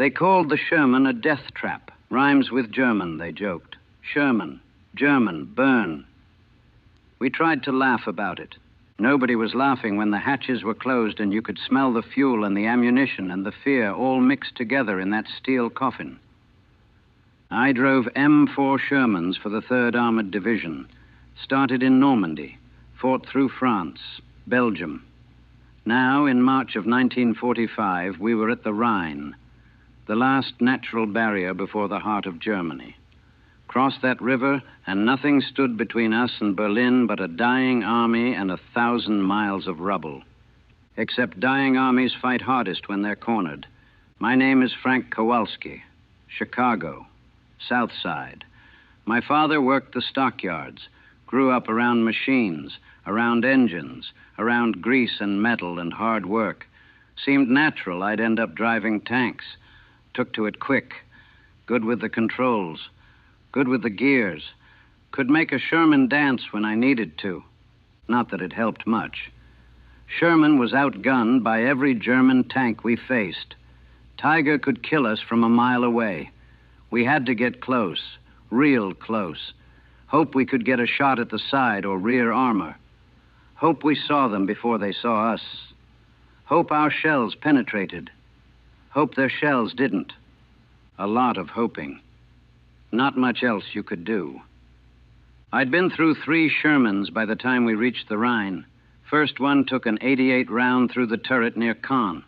They called the Sherman a death trap. Rhymes with German, they joked. Sherman, German, burn. We tried to laugh about it. Nobody was laughing when the hatches were closed and you could smell the fuel and the ammunition and the fear all mixed together in that steel coffin. I drove M4 Shermans for the 3rd Armored Division. Started in Normandy, fought through France, Belgium. Now, in March of 1945, we were at the Rhine, the last natural barrier before the heart of Germany. Crossed that river, and nothing stood between us and Berlin but a dying army and 1,000 miles of rubble. Except dying armies fight hardest when they're cornered. My name is Frank Kowalski, Chicago, South Side. My father worked the stockyards, grew up around machines, around engines, around grease and metal and hard work. Seemed natural I'd end up driving tanks. Took to it quick. Good with the controls. Good with the gears. Could make a Sherman dance when I needed to. Not that it helped much. Sherman was outgunned by every German tank we faced. Tiger could kill us from a mile away. We had to get close, real close. Hope we could get a shot at the side or rear armor. Hope we saw them before they saw us. Hope our shells penetrated. Hope their shells didn't. A lot of hoping. Not much else you could do. I'd been through 3 Shermans by the time we reached the Rhine. First one took an 88 round through the turret near Caen.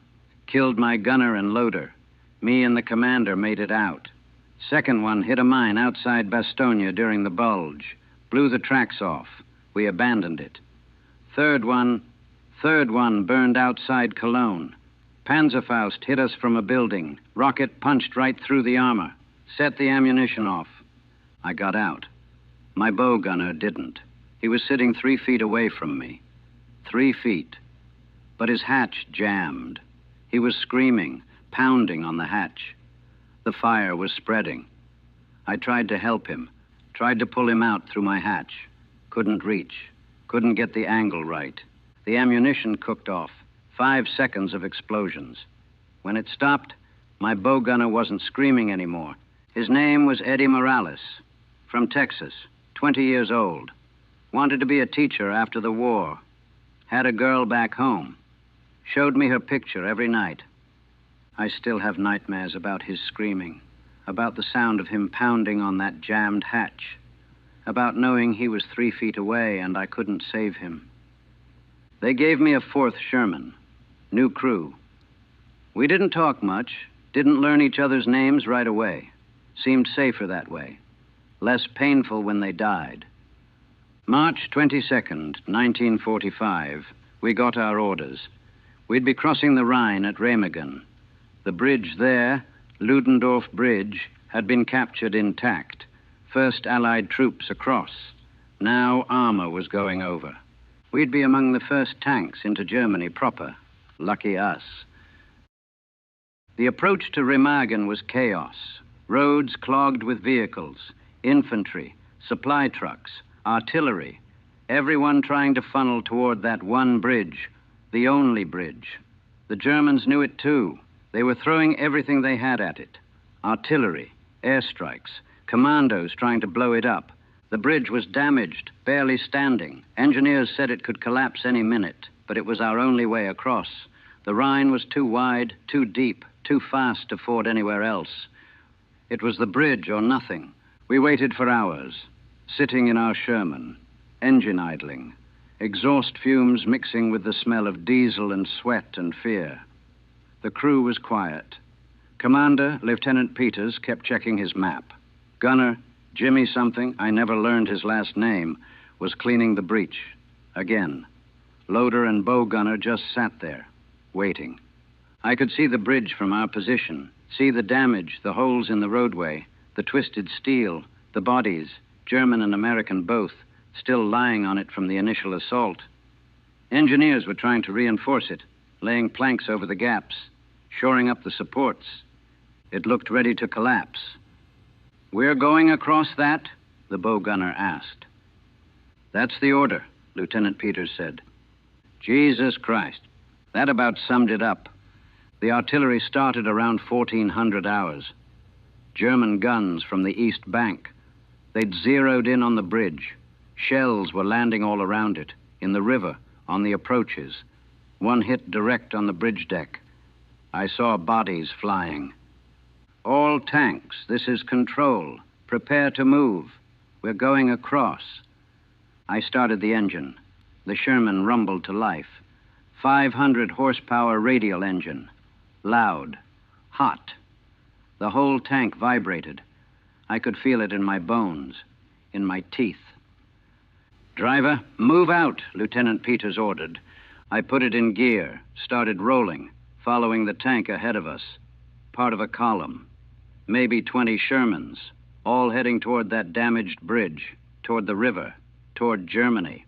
Killed my gunner and loader. Me and the commander made it out. Second one hit a mine outside Bastogne during the bulge. Blew the tracks off. We abandoned it. Third one burned outside Cologne. Panzerfaust hit us from a building. Rocket punched right through the armor. Set the ammunition off. I got out. My bow gunner didn't. He was sitting 3 feet away from me. 3 feet. But his hatch jammed. He was screaming, pounding on the hatch. The fire was spreading. I tried to help him, tried to pull him out through my hatch. Couldn't reach, couldn't get the angle right. The ammunition cooked off. 5 seconds of explosions. When it stopped, my bow gunner wasn't screaming anymore. His name was Eddie Morales, from Texas, 20 years old. Wanted to be a teacher after the war. Had a girl back home. Showed me her picture every night. I still have nightmares about his screaming, about the sound of him pounding on that jammed hatch, about knowing he was 3 feet away and I couldn't save him. They gave me a 4th Sherman, new crew. We didn't talk much, didn't learn each other's names right away. Seemed safer that way, less painful when they died. March 22nd, 1945, we got our orders. We'd be crossing the Rhine at Remagen. The bridge there, Ludendorff Bridge, had been captured intact. First Allied troops across. Now armor was going over. We'd be among the first tanks into Germany proper. Lucky us. The approach to Remagen was chaos. Roads clogged with vehicles, infantry, supply trucks, artillery, everyone trying to funnel toward that one bridge, the only bridge. The Germans knew it too. They were throwing everything they had at it. Artillery, airstrikes, commandos trying to blow it up. The bridge was damaged, barely standing. Engineers said it could collapse any minute, but it was our only way across. The Rhine was too wide, too deep, too fast to ford anywhere else. It was the bridge or nothing. We waited for hours, sitting in our Sherman, engine idling, exhaust fumes mixing with the smell of diesel and sweat and fear. The crew was quiet. Commander, Lieutenant Peters, kept checking his map. Gunner, Jimmy something, I never learned his last name, was cleaning the breach. Again. Loader and bow gunner just sat there, waiting. I could see the bridge from our position, see the damage, the holes in the roadway, the twisted steel, the bodies, German and American both, still lying on it from the initial assault. Engineers were trying to reinforce it, laying planks over the gaps, shoring up the supports. It looked ready to collapse. "We're going across that?" the bow gunner asked. "That's the order," Lieutenant Peters said. Jesus Christ. That about summed it up. The artillery started around 1400 hours. German guns from the east bank. They'd zeroed in on the bridge. Shells were landing all around it, in the river, on the approaches. One hit direct on the bridge deck. I saw bodies flying. All tanks, this is control. Prepare to move. We're going across. I started the engine. The Sherman rumbled to life. 500 horsepower radial engine. Loud. Hot. The whole tank vibrated. I could feel it in my bones, in my teeth. "Driver, move out," Lieutenant Peters ordered. I put it in gear, started rolling, following the tank ahead of us. Part of a column. Maybe 20 Shermans, all heading toward that damaged bridge, toward the river, toward Germany.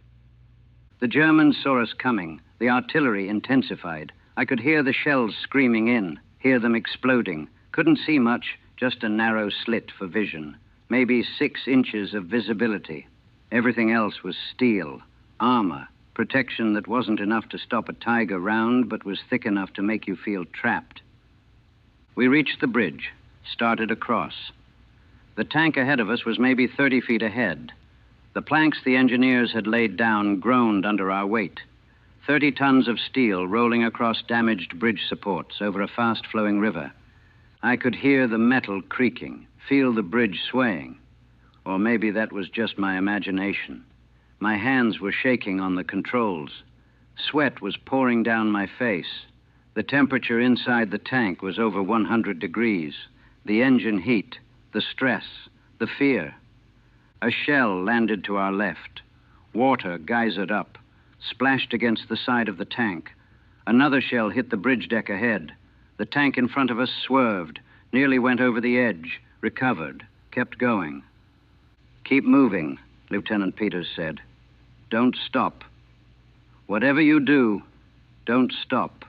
The Germans saw us coming. The artillery intensified. I could hear the shells screaming in, hear them exploding. Couldn't see much, just a narrow slit for vision. Maybe 6 inches of visibility. Everything else was steel, armor, protection that wasn't enough to stop a Tiger round, but was thick enough to make you feel trapped. We reached the bridge, started across. The tank ahead of us was maybe 30 feet ahead. The planks the engineers had laid down groaned under our weight. 30 tons of steel rolling across damaged bridge supports over a fast-flowing river. I could hear the metal creaking, feel the bridge swaying. Or maybe that was just my imagination. My hands were shaking on the controls. Sweat was pouring down my face. The temperature inside the tank was over 100 degrees. The engine heat, the stress, the fear. A shell landed to our left. Water geysered up, splashed against the side of the tank. Another shell hit the bridge deck ahead. The tank in front of us swerved, nearly went over the edge, recovered, kept going. "Keep moving," Lieutenant Peters said. "Don't stop. Whatever you do, don't stop."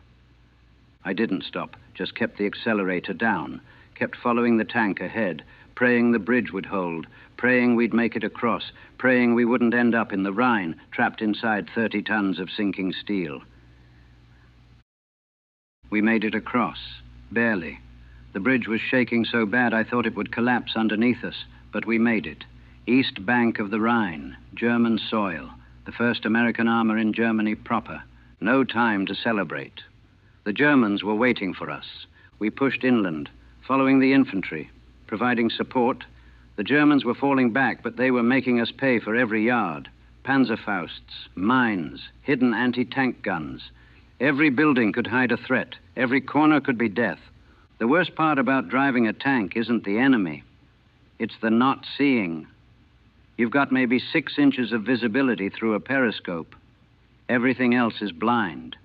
I didn't stop, just kept the accelerator down, kept following the tank ahead, praying the bridge would hold, praying we'd make it across, praying we wouldn't end up in the Rhine, trapped inside 30 tons of sinking steel. We made it across, barely. The bridge was shaking so bad I thought it would collapse underneath us, but we made it. East bank of the Rhine, German soil, the first American armor in Germany proper. No time to celebrate. The Germans were waiting for us. We pushed inland, following the infantry, providing support. The Germans were falling back, but they were making us pay for every yard. Panzerfausts, mines, hidden anti-tank guns. Every building could hide a threat. Every corner could be death. The worst part about driving a tank isn't the enemy. It's the not seeing. You've got maybe 6 inches of visibility through a periscope. Everything else is blind.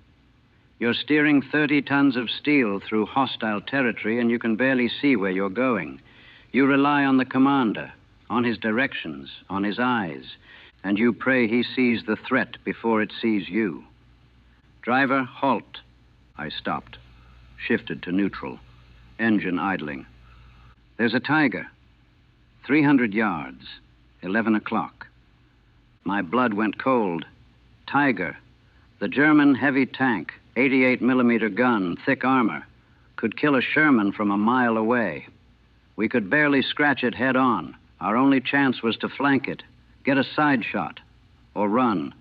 You're steering 30 tons of steel through hostile territory and you can barely see where you're going. You rely on the commander, on his directions, on his eyes, and you pray he sees the threat before it sees you. "Driver, halt." I stopped, shifted to neutral, engine idling. "There's a Tiger. 300 yards, 11 o'clock. My blood went cold. Tiger, the German heavy tank, 88 millimeter gun, thick armor, could kill a Sherman from a mile away. We could barely scratch it head on. Our only chance was to flank it, get a side shot, or run.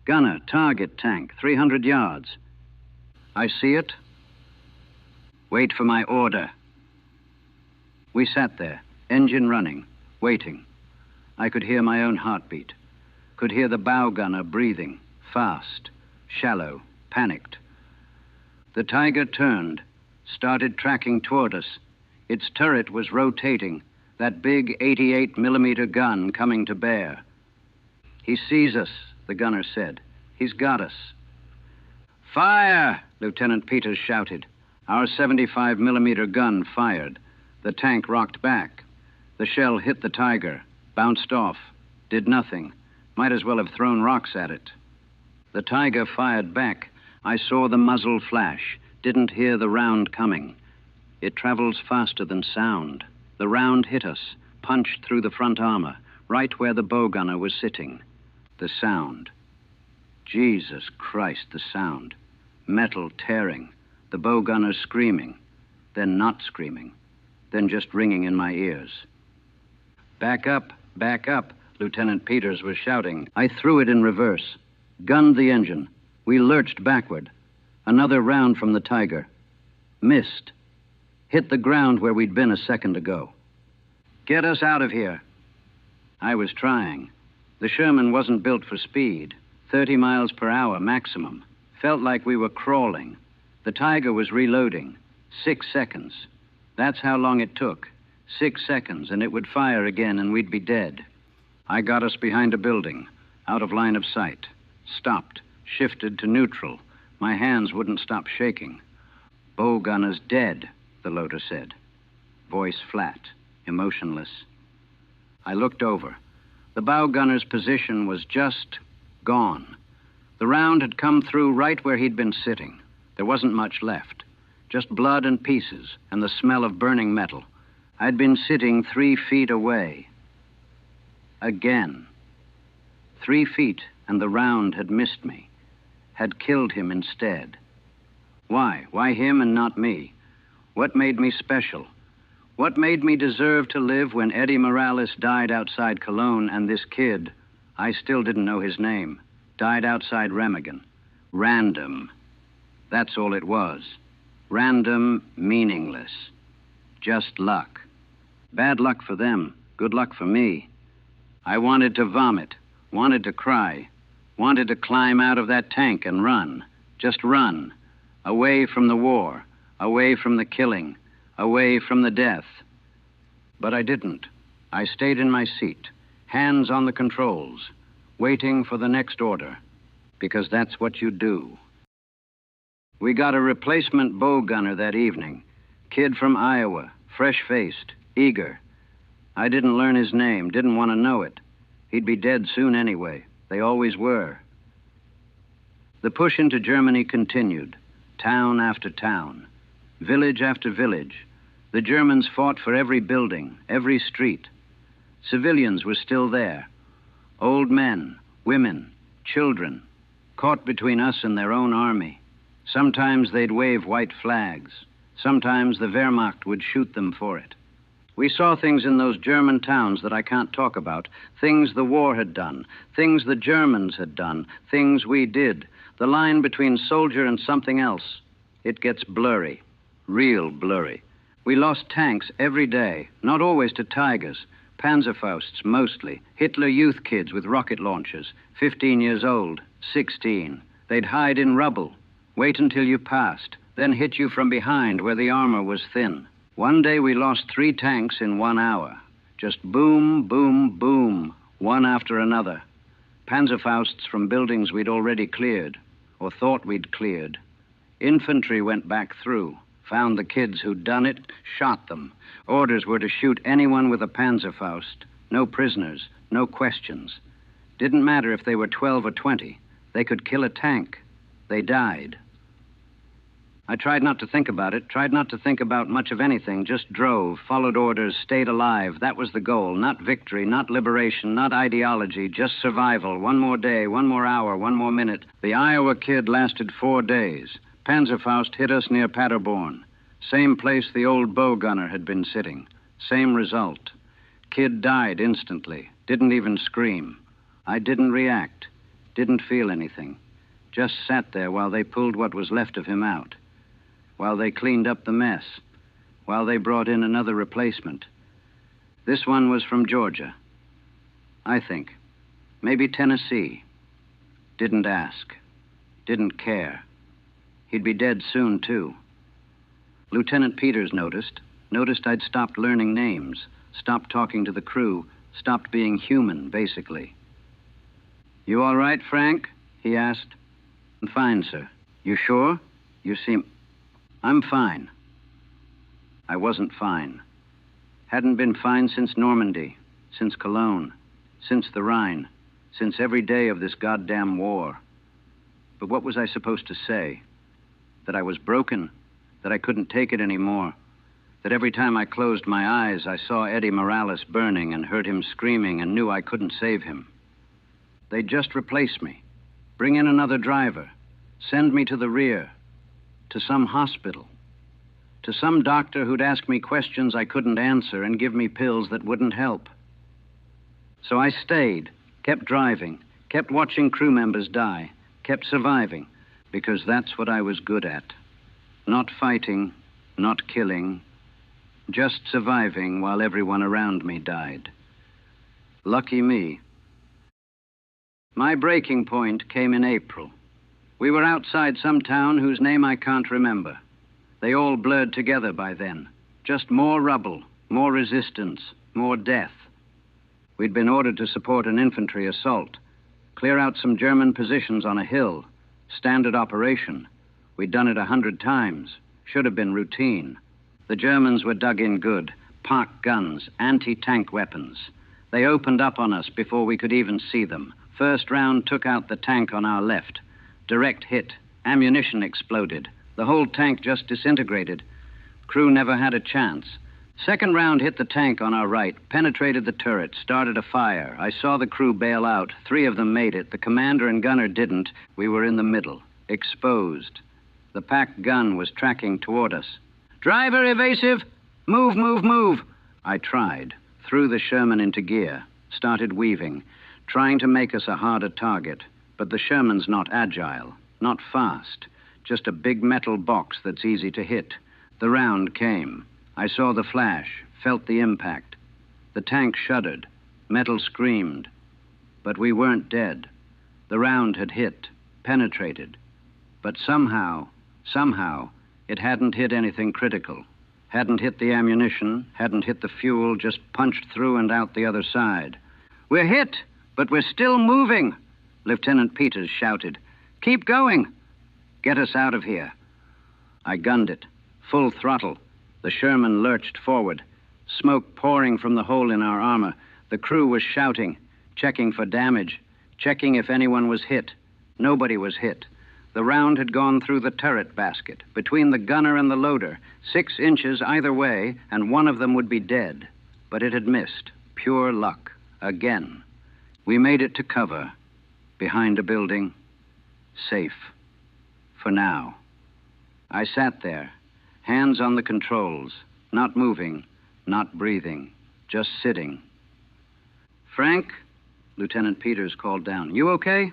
"Gunner, target tank, 300 yards. I see it. Wait for my order." We sat there, engine running, waiting. I could hear my own heartbeat, could hear the bow gunner breathing, fast, shallow, panicked. The Tiger turned, started tracking toward us. Its turret was rotating, that big 88 millimeter gun coming to bear. "He sees us," the gunner said. "He's got us." "Fire!" Lieutenant Peters shouted. Our 75 millimeter gun fired. The tank rocked back. The shell hit the Tiger, bounced off, did nothing. Might as well have thrown rocks at it. The Tiger fired back. I saw the muzzle flash, didn't hear the round coming. It travels faster than sound. The round hit us, punched through the front armor, right where the bow gunner was sitting. The sound. Jesus Christ, the sound. Metal tearing, the bow gunners screaming, then not screaming, then just ringing in my ears. Back up, Lieutenant Peters was shouting. I threw it in reverse, gunned the engine. We lurched backward. Another round from the Tiger. Missed. Hit the ground where we'd been a second ago. Get us out of here. I was trying. The Sherman wasn't built for speed. 30 miles per hour maximum. Felt like we were crawling. The Tiger was reloading. 6 seconds. That's how long it took. 6 seconds, and it would fire again, and we'd be dead. I got us behind a building, out of line of sight. Stopped, shifted to neutral. My hands wouldn't stop shaking. Bow gunner's dead, the loader said. Voice flat, emotionless. I looked over. The bow gunner's position was just gone. The round had come through right where he'd been sitting. There wasn't much left. Just blood and pieces, and the smell of burning metal. I'd been sitting 3 feet away. Again. 3 feet, and the round had missed me. Had killed him instead. Why? Why him and not me? What made me special? What made me deserve to live when Eddie Morales died outside Cologne and this kid, I still didn't know his name, died outside Remagen? Random. That's all it was. Random, meaningless. Just luck. Bad luck for them, good luck for me. I wanted to vomit, wanted to cry, wanted to climb out of that tank and run. Just run. Away from the war, away from the killing, away from the death. But I didn't. I stayed in my seat, hands on the controls, waiting for the next order, because that's what you do. We got a replacement bow gunner that evening. Kid from Iowa, fresh-faced, eager. I didn't learn his name, didn't want to know it. He'd be dead soon anyway. They always were. The push into Germany continued, town after town, village after village. The Germans fought for every building, every street. Civilians were still there. Old men, women, children, caught between us and their own army. Sometimes they'd wave white flags. Sometimes the Wehrmacht would shoot them for it. We saw things in those German towns that I can't talk about, things the war had done, things the Germans had done, things we did. The line between soldier and something else, it gets blurry, real blurry. We lost tanks every day, not always to Tigers, Panzerfausts mostly, Hitler Youth kids with rocket launchers, 15 years old, 16. They'd hide in rubble, wait until you passed, then hit you from behind where the armor was thin. One day we lost 3 tanks in 1 hour. Just boom, boom, boom, one after another. Panzerfausts from buildings we'd already cleared, or thought we'd cleared. Infantry went back through, found the kids who'd done it, shot them. Orders were to shoot anyone with a Panzerfaust. No prisoners, no questions. Didn't matter if they were 12 or 20. They could kill a tank. They died. I tried not to think about it, tried not to think about much of anything, just drove, followed orders, stayed alive. That was the goal. Not victory, not liberation, not ideology, just survival. One more day, 1 more hour, 1 more minute. The Iowa kid lasted 4 days. Panzerfaust hit us near Paderborn. Same place the old bow gunner had been sitting. Same result. Kid died instantly. Didn't even scream. I didn't react. Didn't feel anything. Just sat there while they pulled what was left of him out. While they cleaned up the mess. While they brought in another replacement. This one was from Georgia. I think. Maybe Tennessee. Didn't ask. Didn't care. He'd be dead soon, too. Lieutenant Peters noticed I'd stopped learning names, stopped talking to the crew, stopped being human, basically. You all right, Frank? He asked. I'm fine, sir. You sure? You seem... I'm fine. I wasn't fine. Hadn't been fine since Normandy, since Cologne, since the Rhine, since every day of this goddamn war. But what was I supposed to say? That I was broken, that I couldn't take it anymore, that every time I closed my eyes, I saw Eddie Morales burning and heard him screaming and knew I couldn't save him. They'd just replace me, bring in another driver, send me to the rear. to some hospital, to some doctor who'd ask me questions I couldn't answer and give me pills that wouldn't help. So I stayed, kept driving, kept watching crew members die, kept surviving, because that's what I was good at. Not fighting, not killing, just surviving while everyone around me died. Lucky me. My breaking point came in April. We were outside some town whose name I can't remember. They all blurred together by then. Just more rubble, more resistance, more death. We'd been ordered to support an infantry assault, clear out some German positions on a hill. Standard operation. We'd done it 100 times. Should have been routine. The Germans were dug in good. Park guns, anti-tank weapons. They opened up on us before we could even see them. First round took out the tank on our left. Direct hit. Ammunition exploded. The whole tank just disintegrated. Crew never had a chance. Second round hit the tank on our right, penetrated the turret, started a fire. I saw the crew bail out. 3 of them made it. The commander and gunner didn't. We were in the middle, exposed. The packed gun was tracking toward us. Driver evasive! Move, move, move! I tried, threw the Sherman into gear, started weaving, trying to make us a harder target. But the Sherman's not agile, not fast, just a big metal box that's easy to hit. The round came. I saw the flash, felt the impact. The tank shuddered. Metal screamed. But we weren't dead. The round had hit, penetrated. But somehow, it hadn't hit anything critical. Hadn't hit the ammunition, hadn't hit the fuel, just punched through and out the other side. We're hit, but we're still moving, Lieutenant Peters shouted. Keep going. Get us out of here. I gunned it, full throttle. The Sherman lurched forward, smoke pouring from the hole in our armor. The crew was shouting, checking for damage, checking if anyone was hit. Nobody was hit. The round had gone through the turret basket, between the gunner and the loader, 6 inches either way, and one of them would be dead. But it had missed. Pure luck. Again. We made it to cover, behind a building, safe. For now. I sat there, hands on the controls, not moving, not breathing, just sitting. Frank, Lieutenant Peters called down. You okay?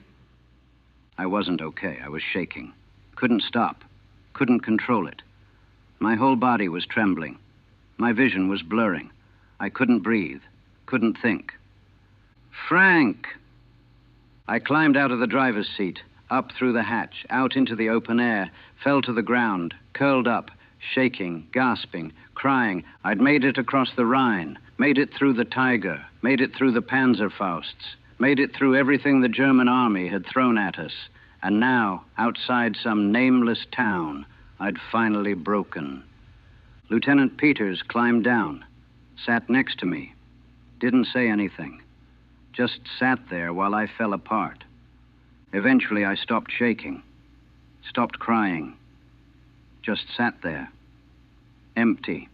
I wasn't okay. I was shaking. Couldn't stop. Couldn't control it. My whole body was trembling. My vision was blurring. I couldn't breathe. Couldn't think. Frank! I climbed out of the driver's seat, up through the hatch, out into the open air, fell to the ground, curled up, shaking, gasping, crying. I'd made it across the Rhine, made it through the Tiger, made it through the Panzerfausts, made it through everything the German army had thrown at us. And now, outside some nameless town, I'd finally broken. Lieutenant Peters climbed down, sat next to me, didn't say anything, just sat there while I fell apart. Eventually, I stopped shaking, stopped crying, just sat there, empty,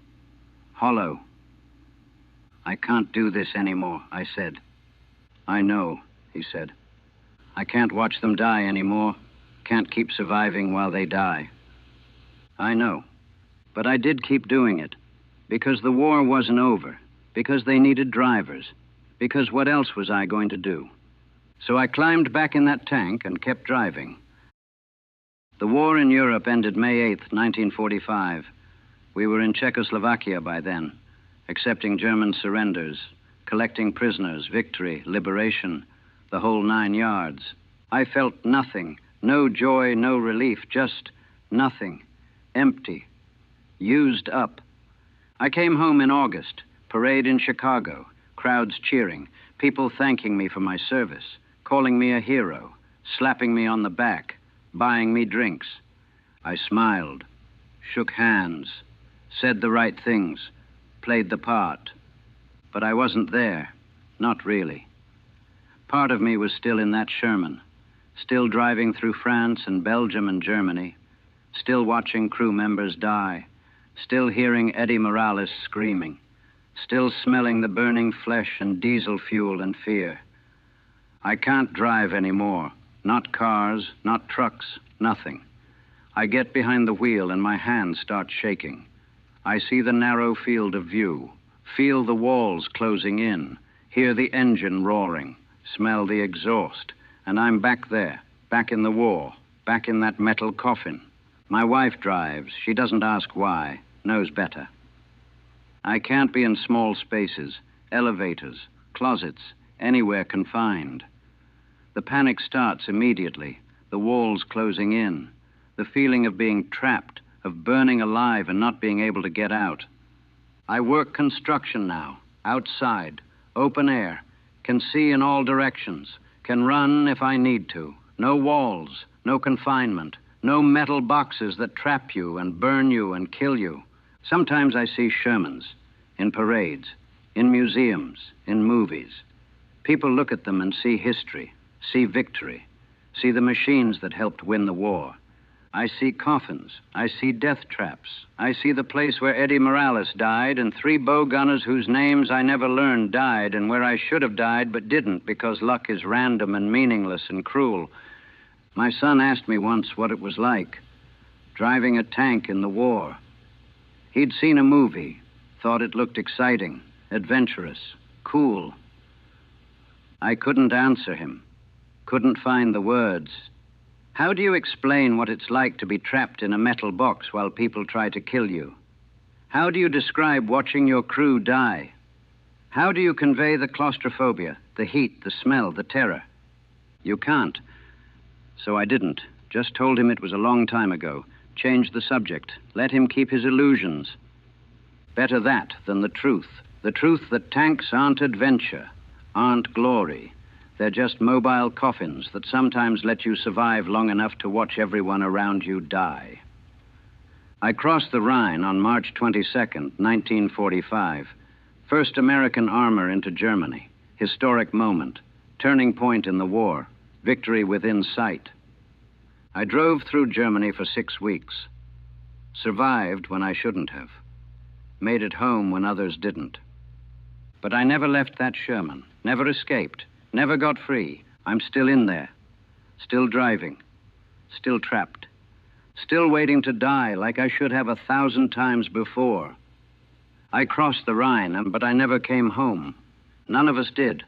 hollow. I can't do this anymore, I said. I know, he said. I can't watch them die anymore, can't keep surviving while they die. I know, but I did keep doing it, because the war wasn't over, because they needed drivers, because what else was I going to do? So I climbed back in that tank and kept driving. The war in Europe ended May 8th, 1945. We were in Czechoslovakia by then, accepting German surrenders, collecting prisoners, victory, liberation, the whole 9 yards. I felt nothing, no joy, no relief, just nothing, empty, used up. I came home in August, parade in Chicago, crowds cheering, people thanking me for my service, calling me a hero, slapping me on the back, buying me drinks. I smiled, shook hands, said the right things, played the part. But I wasn't there, not really. Part of me was still in that Sherman, still driving through France and Belgium and Germany, still watching crew members die, still hearing Eddie Morales screaming, still smelling the burning flesh and diesel fuel and fear. I can't drive anymore, not cars, not trucks, nothing. I get behind the wheel and my hands start shaking. I see the narrow field of view, feel the walls closing in, hear the engine roaring, smell the exhaust, and I'm back there, back in the war, back in that metal coffin. My wife drives. She doesn't ask why, knows better. I can't be in small spaces, elevators, closets, anywhere confined. The panic starts immediately, the walls closing in, the feeling of being trapped, of burning alive and not being able to get out. I work construction now, outside, open air, can see in all directions, can run if I need to. No walls, no confinement, no metal boxes that trap you and burn you and kill you. Sometimes I see Shermans, in parades, in museums, in movies. People look at them and see history, see victory, see the machines that helped win the war. I see coffins, I see death traps, I see the place where Eddie Morales died and 3 bow gunners whose names I never learned died, and where I should have died but didn't because luck is random and meaningless and cruel. My son asked me once what it was like, driving a tank in the war. He'd seen a movie, thought it looked exciting, adventurous, cool. I couldn't answer him, couldn't find the words. How do you explain what it's like to be trapped in a metal box while people try to kill you? How do you describe watching your crew die? How do you convey the claustrophobia, the heat, the smell, the terror? You can't. So I didn't. Just told him it was a long time ago. Changed the subject. Let him keep his illusions. Better that than the truth. The truth that tanks aren't adventure, aren't glory. They're just mobile coffins that sometimes let you survive long enough to watch everyone around you die. I crossed the Rhine on March 22nd, 1945. First American armor into Germany. Historic moment. Turning point in the war. Victory within sight. I drove through Germany for 6 weeks. Survived when I shouldn't have. Made it home when others didn't. But I never left that Sherman. Never escaped. Never got free. I'm still in there. Still driving. Still trapped. Still waiting to die like I should have 1,000 times before. I crossed the Rhine, but I never came home. None of us did.